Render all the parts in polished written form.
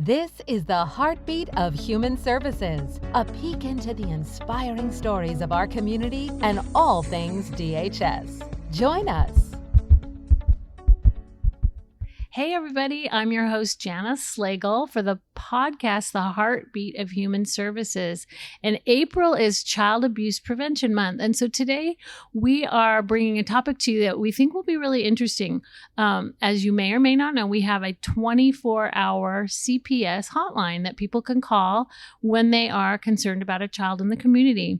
This is the heartbeat of human services, a peek into the inspiring stories of our community and all things DHS. Join us. Hey everybody, I'm your host Janice Slagle for the podcast, The Heartbeat of Human Services. And April is Child Abuse Prevention Month. And so today we are bringing a topic to you that we think will be really interesting. As you may or may not know, we have a 24-hour CPS hotline that people can call when they are concerned about a child in the community.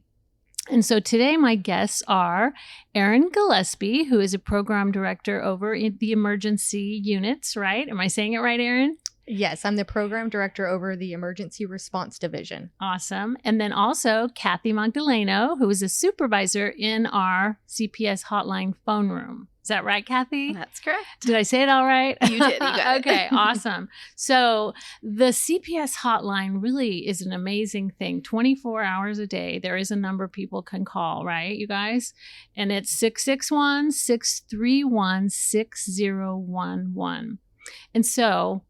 And so today my guests are Erin Gillespie, who is a program director over in the emergency units, right? Am I saying it right, Erin? Yes, I'm the program director over the emergency response division. Awesome. And then also Cathy Magdaleno, who is a supervisor in our CPS hotline phone room. Is that right, Cathy? That's correct. Did I say it all right? You did. You got it. Okay, awesome. So the CPS hotline really is an amazing thing. 24 hours a day, there is a number people can call, right, you guys? And it's 661-631-6011. And so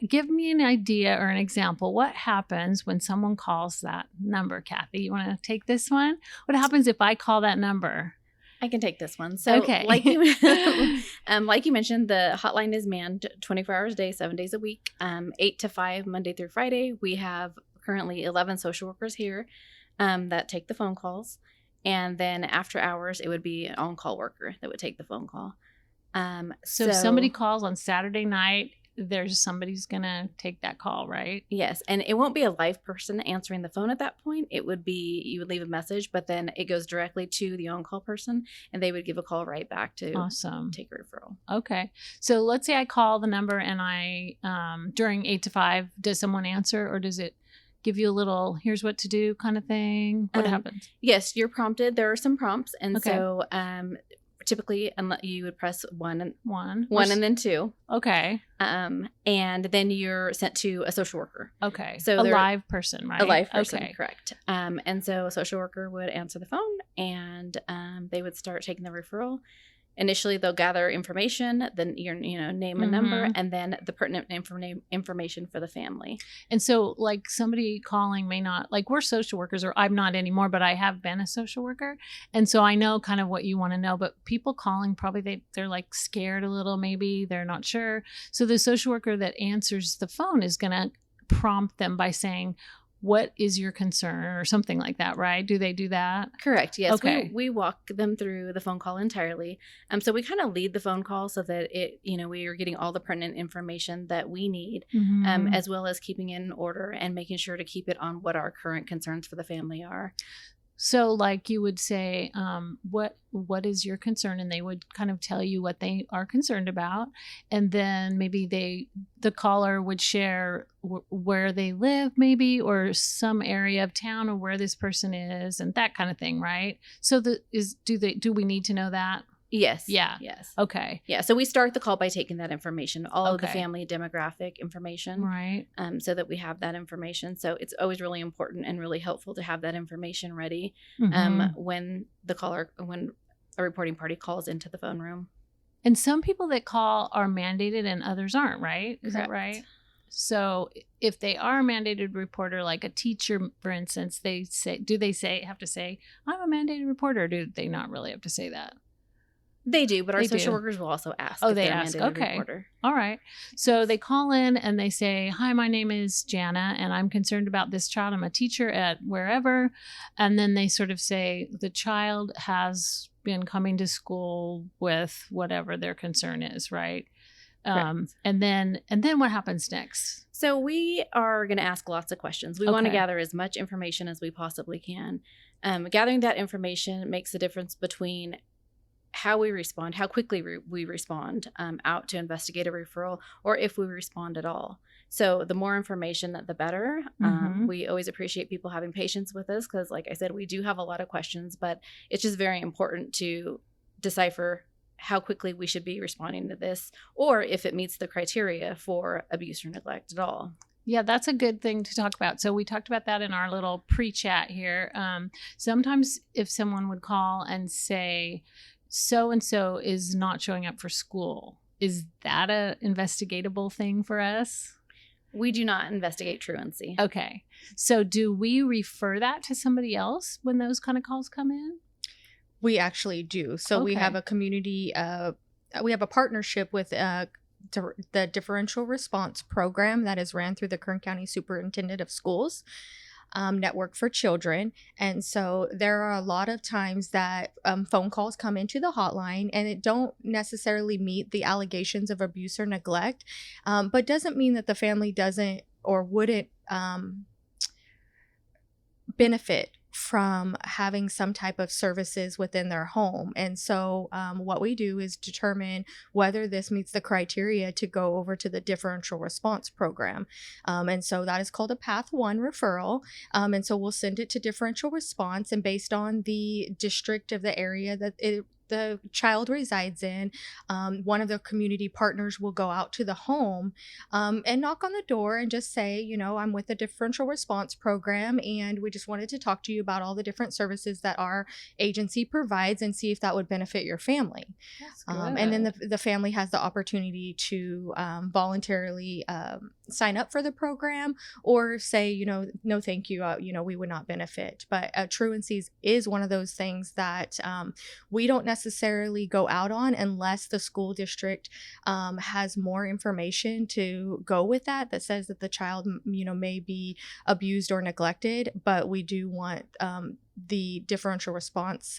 give me an idea or an example. What happens when someone calls that number, Cathy? You want to take this one? What happens if I call that number? I can take this one. So, okay. like you mentioned, the hotline is manned 24 hours a day, 7 days a week, 8 to 5, Monday through Friday. We have currently 11 social workers here that take the phone calls. And then after hours, it would be an on-call worker that would take the phone call. So if somebody calls on Saturday night, there's somebody's going to take that call, right? Yes. And it won't be a live person answering the phone at that point. It would be, you would leave a message, but then it goes directly to the on-call person and they would give a call right back to take a referral. Okay. So let's say I call the number and I, during 8 to 5, does someone answer or does it give you a little, here's what to do kind of thing? What happens? Yes, you're prompted. There are some prompts. And okay. so, typically, you would press one and then 2. Okay. And then you're sent to a social worker. Okay. So a live person, right? A live person, okay. Correct. And so a social worker would answer the phone and they would start taking the referral. Initially, they'll gather information, then your name and number, and then the pertinent information for the family. And so, like, somebody calling may not, like, we're social workers, or I'm not anymore, but I have been a social worker. And so I know kind of what you want to know, but people calling, probably they're like scared a little, maybe they're not sure. So the social worker that answers the phone is going to prompt them by saying, what is your concern or something like that, right? Do they do that? Correct. Yes. Okay. We walk them through the phone call entirely. So we kind of lead the phone call so that we are getting all the pertinent information that we need, as well as keeping it in order and making sure to keep it on what our current concerns for the family are. So like you would say, what is your concern? And they would kind of tell you what they are concerned about. And then maybe the caller would share where they live maybe, or some area of town or where this person is and that kind of thing, right? So do we need to know that? Yes. Yeah. Yes. Okay. Yeah. So we start the call by taking that information, all of the family demographic information. Right. So that we have that information. So it's always really important and really helpful to have that information ready when a reporting party calls into the phone room. And some people that call are mandated and others aren't, right? Is that right? So if they are a mandated reporter, like a teacher, for instance, have to say, I'm a mandated reporter, or do they not really have to say that? They do, but our social workers will also ask. Oh, they ask. Okay. Reporter. All right. So they call in and they say, hi, my name is Jana, and I'm concerned about this child. I'm a teacher at wherever. And then they sort of say the child has been coming to school with whatever their concern is, right? And then what happens next? So we are going to ask lots of questions. We want to gather as much information as we possibly can. Gathering that information makes the difference between how we respond, how quickly we respond out to investigate a referral, or if we respond at all. So the more information, the better. We always appreciate people having patience with us because, like I said, we do have a lot of questions, but it's just very important to decipher how quickly we should be responding to this, or if it meets the criteria for abuse or neglect at all. Yeah, that's a good thing to talk about. So we talked about that in our little pre-chat here. Sometimes if someone would call and say, so-and-so is not showing up for school, is that a investigatable thing for us? We do not investigate truancy. Okay. So do we refer that to somebody else when those kind of calls come in? We actually do. So we have a community, we have a partnership with the Differential Response Program that is ran through the Kern County Superintendent of Schools Network for Children. And so there are a lot of times that phone calls come into the hotline and it don't necessarily meet the allegations of abuse or neglect, but doesn't mean that the family doesn't or wouldn't benefit from having some type of services within their home. And so what we do is determine whether this meets the criteria to go over to the differential response program. And so that is called a Path 1 referral. And so we'll send it to differential response, and based on the district of the area that the child resides in, one of the community partners will go out to the home and knock on the door and just say, I'm with the differential response program and we just wanted to talk to you about all the different services that our agency provides and see if that would benefit your family. That's good. And then the family has the opportunity to voluntarily sign up for the program or say, no, thank you. We would not benefit. But truancies is one of those things that we don't necessarily go out on unless the school district has more information to go with that says that the child, may be abused or neglected. But we do want the differential response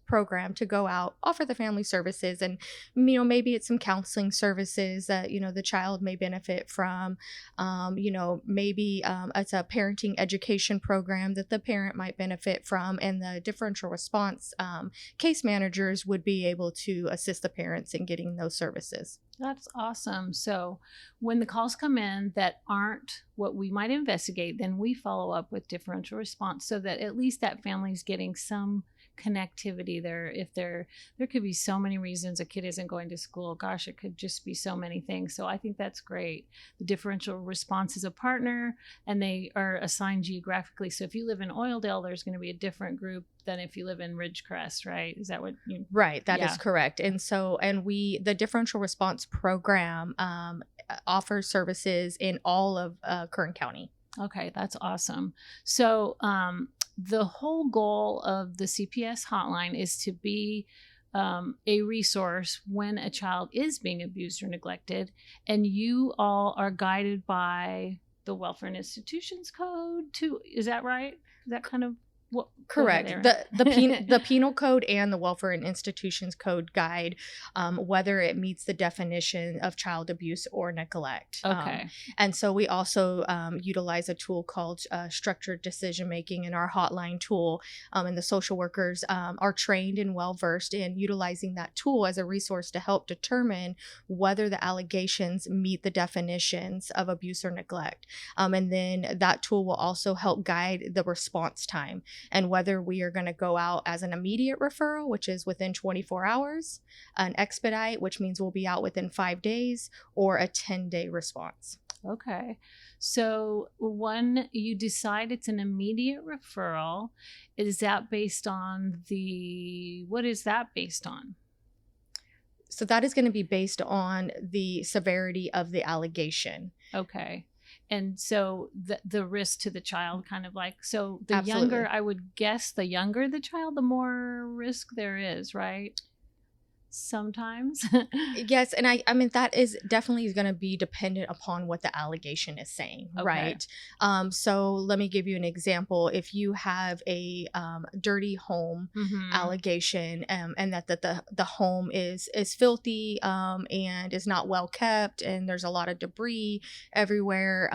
program to go out, offer the family services, and maybe it's some counseling services that the child may benefit from. Maybe it's a parenting education program that the parent might benefit from, and the differential response case managers would be able to assist the parents in getting those services. That's awesome. So when the calls come in that aren't what we might investigate, then we follow up with differential response so that at least that family's getting some connectivity there. If there could be so many reasons a kid isn't going to school. Gosh, it could just be so many things. So I think that's great. The differential response is a partner and they are assigned geographically. So if you live in Oildale, there's going to be a different group than if you live in Ridgecrest, right? Is that what you... Right. That is correct. And so, the differential response program offers services in all of Kern County. Okay. That's awesome. So, the whole goal of the CPS hotline is to be a resource when a child is being abused or neglected. And you all are guided by the Welfare and Institutions Code too. Is that right? Is that kind of what? Correct. The Penal Code and the Welfare and Institutions Code guide whether it meets the definition of child abuse or neglect. Okay. And so we also utilize a tool called structured decision making in our hotline tool. And the social workers are trained and well versed in utilizing that tool as a resource to help determine whether the allegations meet the definitions of abuse or neglect. And then that tool will also help guide the response time and whether we are going to go out as an immediate referral, which is within 24 hours, an expedite, which means we'll be out within 5 days, or a 10-day response. Okay. So when you decide it's an immediate referral, is that based on what is that based on? So that is going to be based on the severity of the allegation. Okay. And so the risk to the child kind of like, so the Absolutely. younger, I would guess the younger the child, the more risk there is, right? Sometimes. Yes. And I mean, that is definitely going to be dependent upon what the allegation is saying. Okay. Right. So let me give you an example. If you have a dirty home allegation and that the home is filthy and is not well kept and there's a lot of debris everywhere,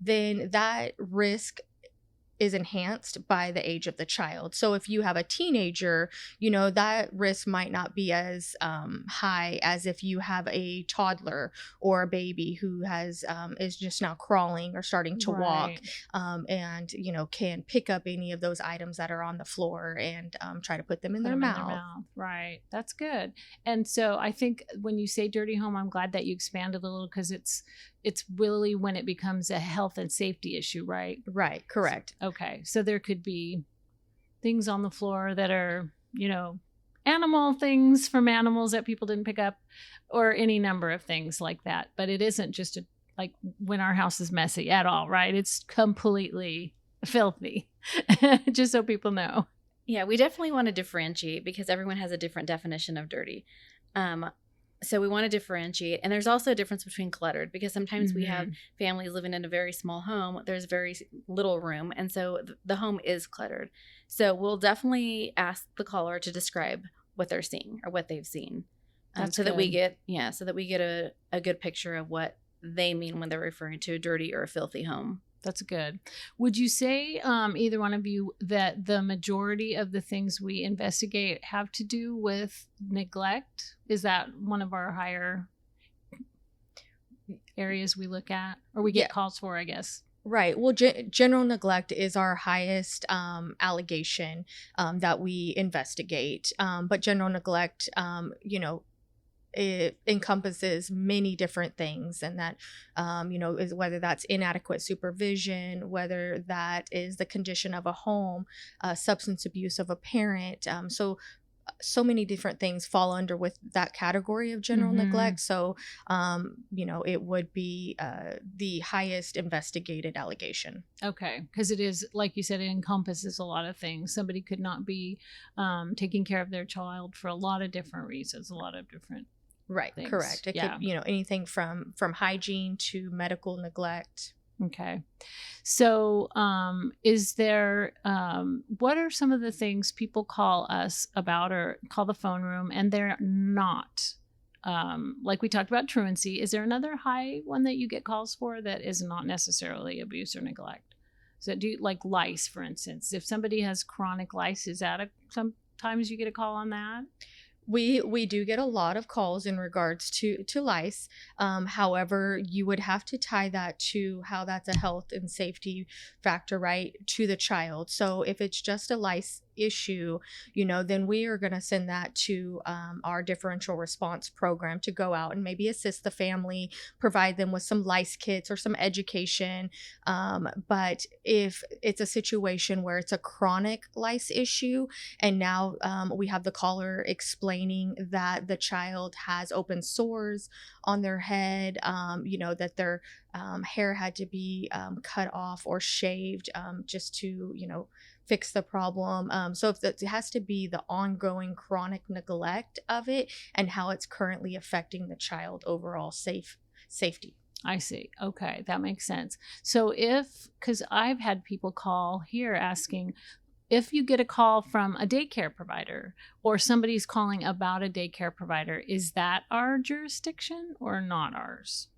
then that risk is enhanced by the age of the child. So if you have a teenager, that risk might not be as high as if you have a toddler or a baby who is just now crawling or starting to walk, and can pick up any of those items that are on the floor and try to put them in their mouth. Right. That's good. And so I think when you say dirty home, I'm glad that you expanded a little because it's really when it becomes a health and safety issue, right? Right. Correct. Okay. So there could be things on the floor that are, animal things from animals that people didn't pick up or any number of things like that. But it isn't just like when our house is messy at all, right? It's completely filthy, just so people know. Yeah, we definitely want to differentiate because everyone has a different definition of dirty. So we want to differentiate. And there's also a difference between cluttered because sometimes we have families living in a very small home. There's very little room. And so the home is cluttered. So we'll definitely ask the caller to describe what they're seeing or what they've seen. So that we get a good picture of what they mean when they're referring to a dirty or a filthy home. That's good. Would you say, either one of you, that the majority of the things we investigate have to do with neglect? Is that one of our higher areas we look at or we get calls for, I guess? Right. Well, general neglect is our highest allegation that we investigate. But general neglect, it encompasses many different things, and that is whether that's inadequate supervision, whether that is the condition of a home, substance abuse of a parent, so many different things fall under with that category of general neglect. So it would be the highest investigated allegation. Okay, because it is, like you said, it encompasses a lot of things. Somebody could not be taking care of their child for a lot of different reasons, a lot of different Right. things. Correct. It could, anything from hygiene to medical neglect. Okay. So, is there, what are some of the things people call us about or call the phone room and they're not, like we talked about truancy. Is there another high one that you get calls for that is not necessarily abuse or neglect? So like lice, for instance, if somebody has chronic lice, is that sometimes you get a call on that? We do get a lot of calls in regards to lice. However, you would have to tie that to how that's a health and safety factor, right, to the child. So if it's just a lice issue, then we are going to send that to our differential response program to go out and maybe assist the family, provide them with some lice kits or some education. But if it's a situation where it's a chronic lice issue, and now we have the caller explaining that the child has open sores on their head, that their hair had to be cut off or shaved just to, fix the problem. So if it has to be the ongoing chronic neglect of it and how it's currently affecting the child overall safety. I see. Okay, that makes sense. So because I've had people call here asking, if you get a call from a daycare provider or somebody's calling about a daycare provider, is that our jurisdiction or not ours?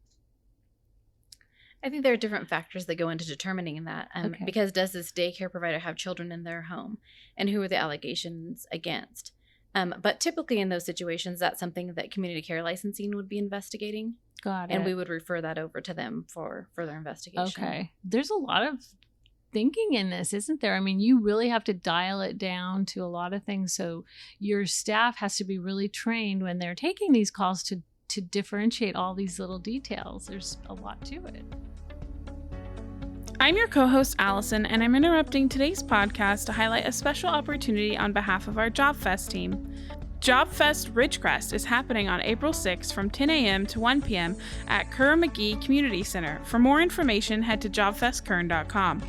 I think there are different factors that go into determining that. Okay. Because does this daycare provider have children in their home? And who are the allegations against? But typically in those situations, that's something that community care licensing would be investigating. Got it. And we would refer that over to them for further investigation. Okay. There's a lot of thinking in this, isn't there? I mean, you really have to dial it down to a lot of things. So your staff has to be really trained when they're taking these calls to differentiate all these little details. There's a lot to it. I'm your co-host Allison, and I'm interrupting today's podcast to highlight a special opportunity on behalf of our JobFest team. JobFest Ridgecrest is happening on April 6th from 10 a.m. to 1 p.m. at Kerr-McGee Community Center. For more information, head to jobfestkern.com.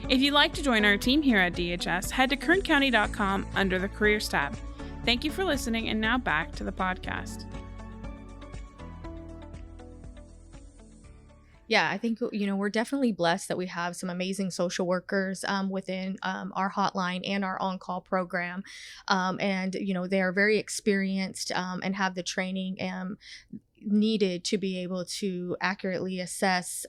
If you'd like to join our team here at DHS, head to kerncounty.com under the Careers tab. Thank you for listening, and now back to the podcast. Yeah, I think, we're definitely blessed that we have some amazing social workers within our hotline and our on-call program. And, they are very experienced and have the training needed to be able to accurately assess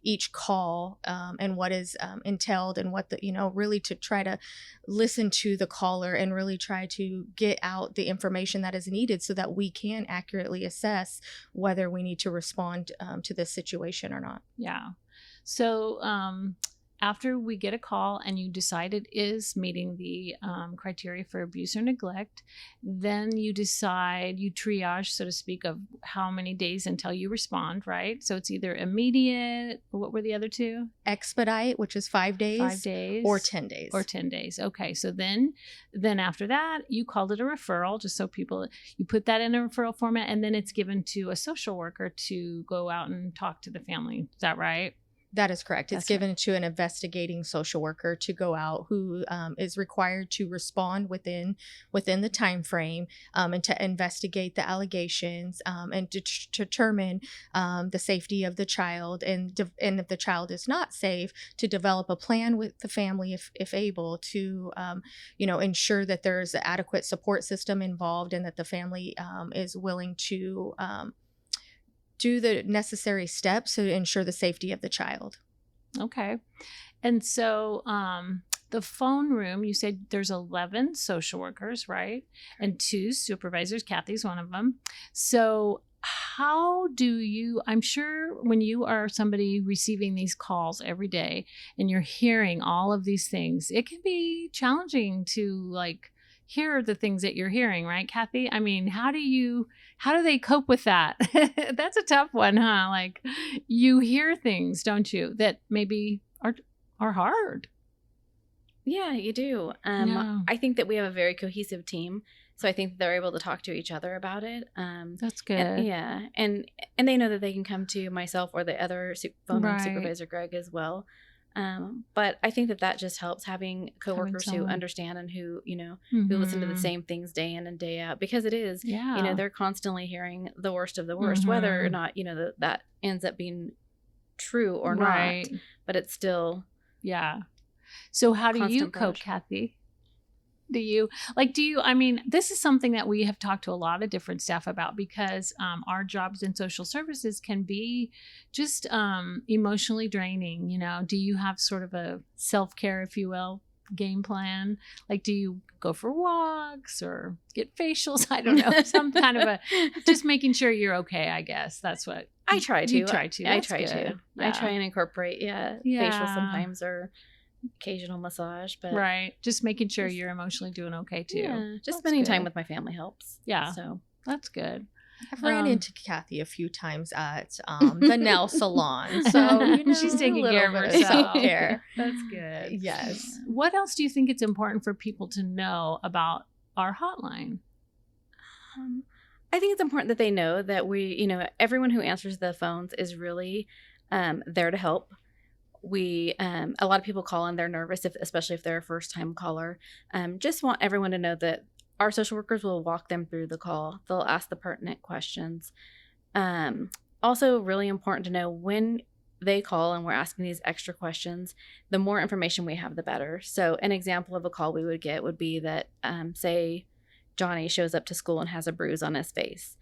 each call and what is entailed, and what really to try to listen to the caller and really try to get out the information that is needed so that we can accurately assess whether we need to respond to this situation or not. Yeah. So after we get a call and you decide it is meeting the criteria for abuse or neglect, then you decide, you triage, so to speak, of how many days until you respond, right? So it's either immediate, what were the other two? Expedite, which is 5 days. 5 days. Or 10 days. Or 10 days. Okay. So then after that, you called it a referral, just so people, you put that in a referral format, and then it's given to a social worker to go out and talk to the family. Is that right? That is correct. That's it's given to an investigating social worker to go out, who is required to respond within the time frame, and to investigate the allegations, and to determine the safety of the child, and if the child is not safe, to develop a plan with the family, if able, to ensure that there's an adequate support system involved, and that the family is willing to do the necessary steps to ensure the safety of the child. Okay. And so the phone room, you said there's 11 social workers, right? And 2 supervisors. Kathy's one of them. So how do you, I'm sure when you are somebody receiving these calls every day and you're hearing all of these things, it can be challenging to hear the things that you're hearing, right, Kathy? I mean, how do they cope with that? That's a tough one, huh? You hear things, don't you, that maybe are hard. Yeah, you do. Yeah. I think that we have a very cohesive team, so I think they're able to talk to each other about it. That's good. And they know that they can come to myself or the other phone room Right. supervisor, Greg, as well. But I think that just helps, having coworkers who someone. understand and who listen to the same things day in and day out, because it is, Yeah. they're constantly hearing the worst of the worst, whether or not, that ends up being true or Right. not, but it's still. Yeah. So how do you Constant cope, push. Kathy? I mean, this is something that we have talked to a lot of different staff about, because our jobs in social services can be just emotionally draining. Do you have sort of a self-care, if you will, game plan? Do you go for walks or get facials? I don't know. Some kind of just making sure you're okay, I guess. That's what I try to. You try to. I That's try good. to. Yeah. I try and incorporate, facial sometimes, or occasional massage, but Right. Just making sure you're emotionally doing okay too. yeah, just That's spending time good. with my family helps. Yeah. So That's good. I've ran into Kathy a few times at the nail salon, so She's taking a care of little bit herself. self-care. That's good. Yes. What else do you think it's important for people to know about our hotline? I think it's important that they know that everyone who answers the phones is really there to help. We a lot of people call in, they're nervous, especially if they're a first-time caller. Just want everyone to know that our social workers will walk them through the call. They'll ask the pertinent questions. Also, really important to know, when they call and we're asking these extra questions, the more information we have, the better. So an example of a call we would get would be that, say, Johnny shows up to school and has a bruise on his face.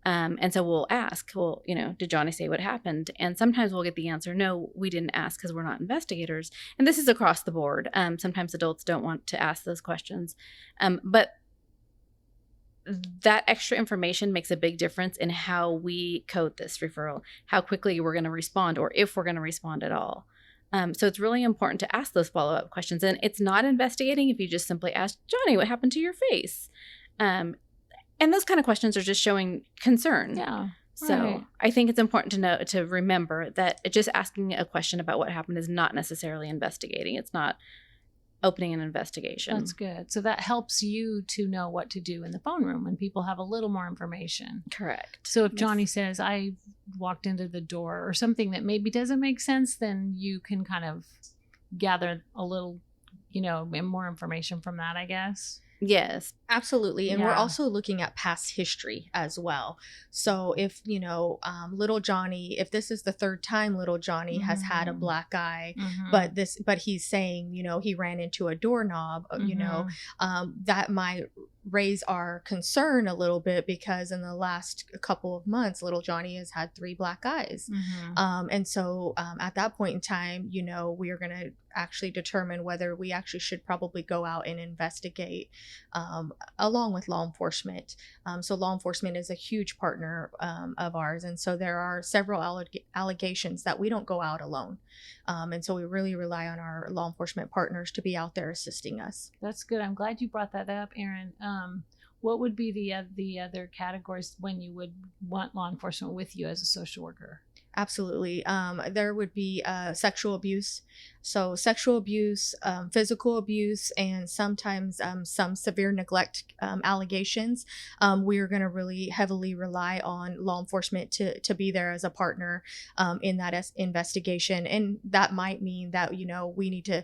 And so we'll ask, did Johnny say what happened? And sometimes we'll get the answer, no, we didn't ask because we're not investigators. And this is across the board. Sometimes adults don't want to ask those questions. But that extra information makes a big difference in how we code this referral, how quickly we're going to respond, or if we're going to respond at all. So it's really important to ask those follow-up questions. And it's not investigating if you just simply ask, Johnny, what happened to your face? And those kind of questions are just showing concern. Yeah. So right. I think it's important to remember that just asking a question about what happened is not necessarily investigating. It's not opening an investigation. That's good. So that helps you to know what to do in the phone room when people have a little more information. Correct. So if Johnny says, I walked into the door, or something that maybe doesn't make sense, then you can kind of gather a little, more information from that, I guess. Yes, absolutely. And we're Yeah. also looking at past history as well. So if, little Johnny, if this is the third time little Johnny has had a black eye, but he's saying, he ran into a doorknob, that might raise our concern a little bit, because in the last couple of months, little Johnny has had 3 black eyes. And so at that point in time, we are going to actually determine whether we actually should probably go out and investigate along with law enforcement. So law enforcement is a huge partner of ours. And so there are several allegations that we don't go out alone. And so we really rely on our law enforcement partners to be out there assisting us. That's good. I'm glad you brought that up, Erin. What would be the other categories when you would want law enforcement with you as a social worker? Absolutely. There would be sexual abuse. So sexual abuse, physical abuse, and sometimes some severe neglect allegations. We're going to really heavily rely on law enforcement to be there as a partner in that investigation. And that might mean that, we need to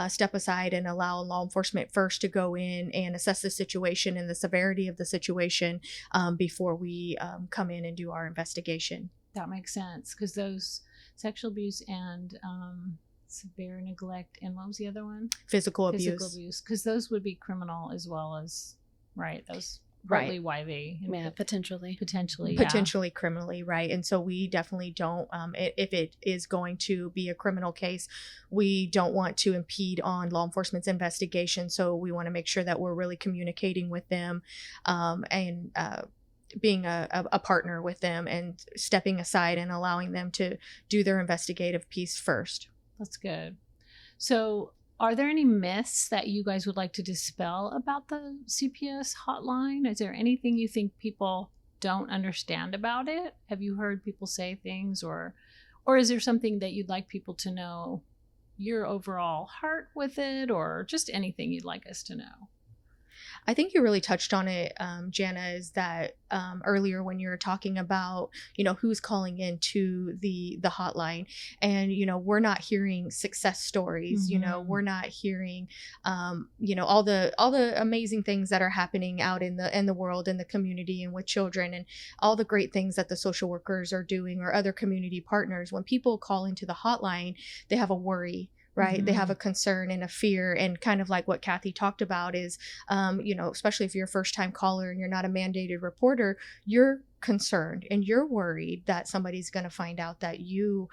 step aside and allow law enforcement first to go in and assess the situation and the severity of the situation before we come in and do our investigation. That makes sense, because those sexual abuse and severe neglect, and what was the other one? Physical abuse. Physical abuse, because those would be criminal as well as, right? Those probably why they potentially criminally, right? And so we definitely don't. If it is going to be a criminal case, we don't want to impede on law enforcement's investigation. So we want to make sure that we're really communicating with them, and being a partner with them and stepping aside and allowing them to do their investigative piece first. That's good. So are there any myths that you guys would like to dispel about the CPS hotline? Is there anything you think people don't understand about it? Have you heard people say things, or is there something that you'd like people to know, your overall heart with it, or just anything you'd like us to know? I think you really touched on it, Jana, is that earlier when you were talking about, who's calling into the hotline, and, we're not hearing success stories, we're not hearing, all the amazing things that are happening out in the world, in the community, and with children, and all the great things that the social workers are doing, or other community partners. When people call into the hotline, they have a worry, right? They have a concern and a fear, and kind of like what Cathy talked about is, especially if you're a first-time caller and you're not a mandated reporter, you're concerned and you're worried that somebody's going to find out that you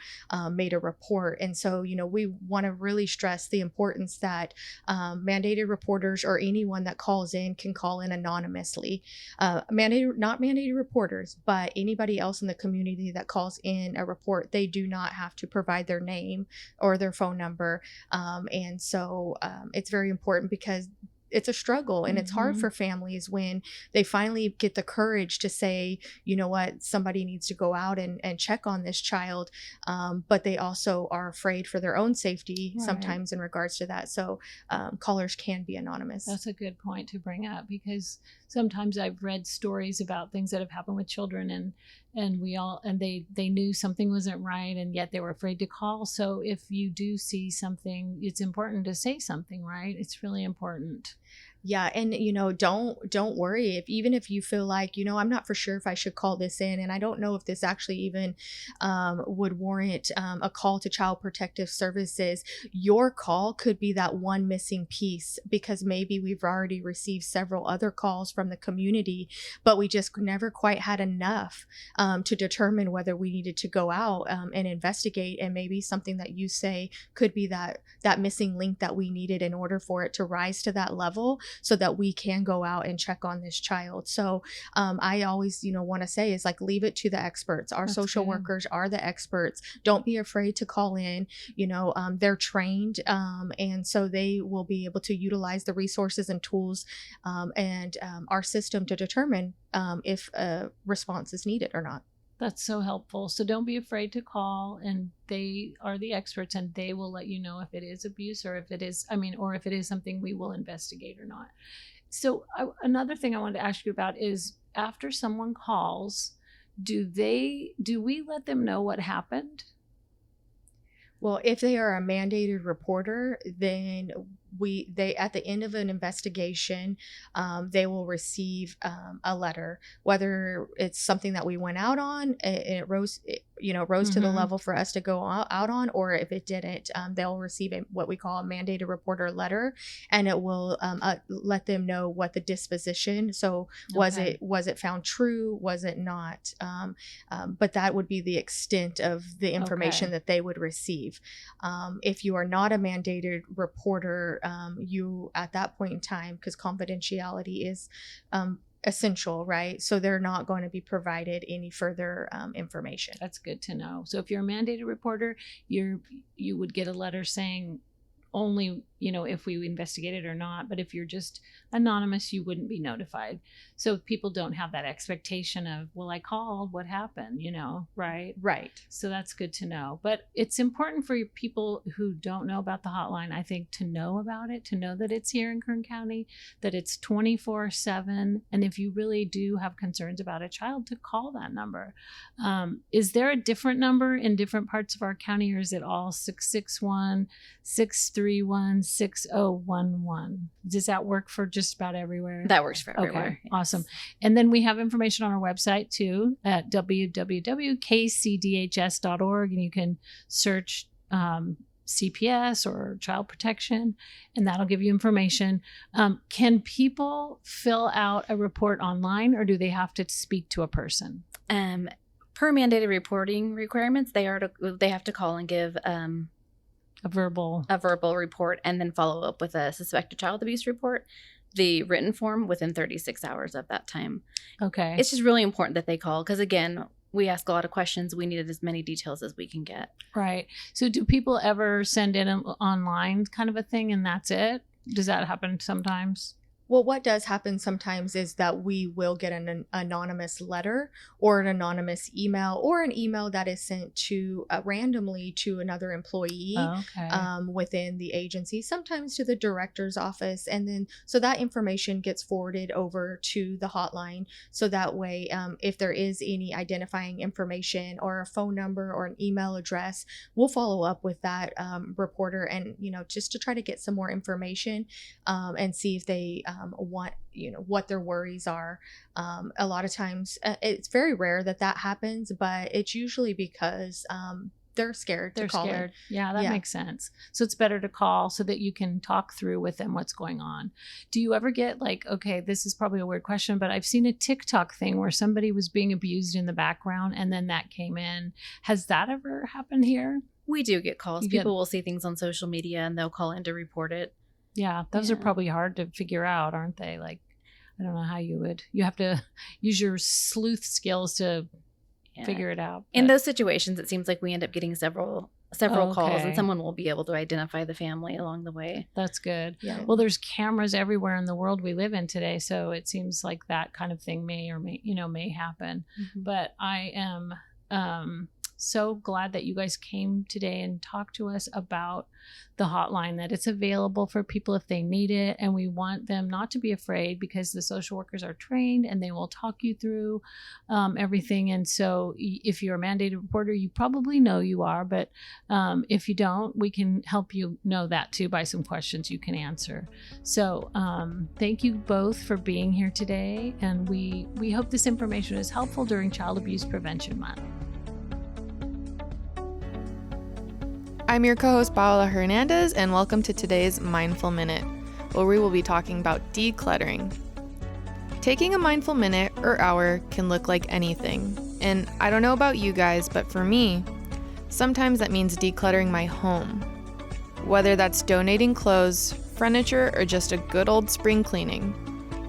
made a report. And so, we want to really stress the importance that mandated reporters, or anyone that calls in, can call in anonymously. Not mandated reporters, but anybody else in the community that calls in a report, they do not have to provide their name or their phone number. And so it's very important, because it's a struggle, and it's hard for families when they finally get the courage to say, you know what, somebody needs to go out and check on this child. But they also are afraid for their own safety sometimes in regards to that. So callers can be anonymous. That's a good point to bring up, because sometimes I've read stories about things that have happened with children, and they knew something wasn't right, and yet they were afraid to call. So if you do see something, it's important to say something, right? It's really important. Yeah. And, don't worry even if you feel like, I'm not for sure if I should call this in, and I don't know if this actually even would warrant a call to Child Protective Services. Your call could be that one missing piece, because maybe we've already received several other calls from the community, but we just never quite had enough to determine whether we needed to go out and investigate. And maybe something that you say could be that missing link that we needed in order for it to rise to that level, so that we can go out and check on this child. So I always, want to say is, like, leave it to the experts. Our social workers are the experts. Don't be afraid to call in. They're trained, and so they will be able to utilize the resources and tools and our system to determine if a response is needed or not. That's so helpful. So don't be afraid to call, and they are the experts, and they will let you know if it is abuse, or if it is something we will investigate or not. So another thing I wanted to ask you about is, after someone calls, do we let them know what happened? Well, if they are a mandated reporter, then they at the end of an investigation, they will receive a letter, whether it's something that we went out on, it rose to the level for us to go out on, or if it didn't, they'll receive what we call a mandated reporter letter, and it will let them know what the disposition. So was it found true? Was it not? But that would be the extent of the information that they would receive. If you are not a mandated reporter, you at that point in time, because confidentiality is essential, right? So they're not going to be provided any further information. That's good to know. So if you're a mandated reporter, you would get a letter saying only, if we investigate it or not. But if you're just anonymous, you wouldn't be notified. So people don't have that expectation of, well, I called, what happened, right? Right. So that's good to know. But it's important for people who don't know about the hotline, I think, to know about it, to know that it's here in Kern County, that it's 24/7. And if you really do have concerns about a child, to call that number. Is there a different number in different parts of our county, or is it all 661-631-6011? Does that work for just about everywhere? That works for everywhere. Okay, yes. Awesome. And then we have information on our website too at www.kcdhs.org, and you can search CPS or child protection, and that'll give you information. Can people fill out a report online, or do they have to speak to a person? Per mandated reporting requirements, they have to call and give a verbal report, and then follow up with a suspected child abuse report, the written form, within 36 hours of that time. Okay. It's just really important that they call, because again, we ask a lot of questions. We needed as many details as we can get. Right. So do people ever send in an online kind of a thing and that's it? Does that happen sometimes? Well, what does happen sometimes is that we will get an anonymous letter or an anonymous email, or an email that is sent to randomly to another employee within the agency, sometimes to the director's office. And then so that information gets forwarded over to the hotline. So that way, if there is any identifying information or a phone number or an email address, we'll follow up with that reporter, and just to try to get some more information and see if they what their worries are. A lot of times it's very rare that happens, but it's usually because they're scared to call in. Yeah, that makes sense. So it's better to call so that you can talk through with them what's going on. Do you ever get this is probably a weird question, but I've seen a TikTok thing where somebody was being abused in the background and then that came in. Has that ever happened here? We do get calls. People will see things on social media and they'll call in to report it. Yeah, those are probably hard to figure out, aren't they? I don't know how you have to use your sleuth skills to figure it out. In those situations, it seems like we end up getting several calls, and someone will be able to identify the family along the way. That's good. Yeah. Well, there's cameras everywhere in the world we live in today, so it seems like that kind of thing may happen. Mm-hmm. But I am so glad that you guys came today and talked to us about the hotline, that it's available for people if they need it. And we want them not to be afraid, because the social workers are trained and they will talk you through everything. And so if you're a mandated reporter, you probably know you are, but if you don't, we can help you know that too by some questions you can answer. So thank you both for being here today. And we hope this information is helpful during Child Abuse Prevention Month. I'm your co-host Paola Hernandez, and welcome to today's Mindful Minute, where we will be talking about decluttering. Taking a mindful minute or hour can look like anything, and I don't know about you guys, but for me, sometimes that means decluttering my home. Whether that's donating clothes, furniture, or just a good old spring cleaning.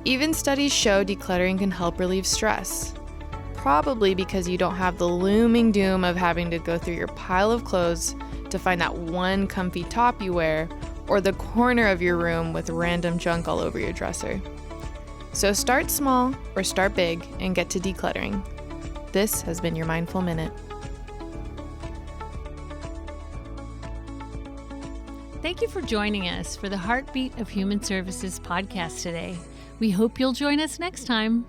Even studies show decluttering can help relieve stress. Probably because you don't have the looming doom of having to go through your pile of clothes to find that one comfy top you wear, or the corner of your room with random junk all over your dresser. So start small or start big and get to decluttering. This has been your Mindful Minute. Thank you for joining us for the Heartbeat of Human Services podcast today. We hope you'll join us next time.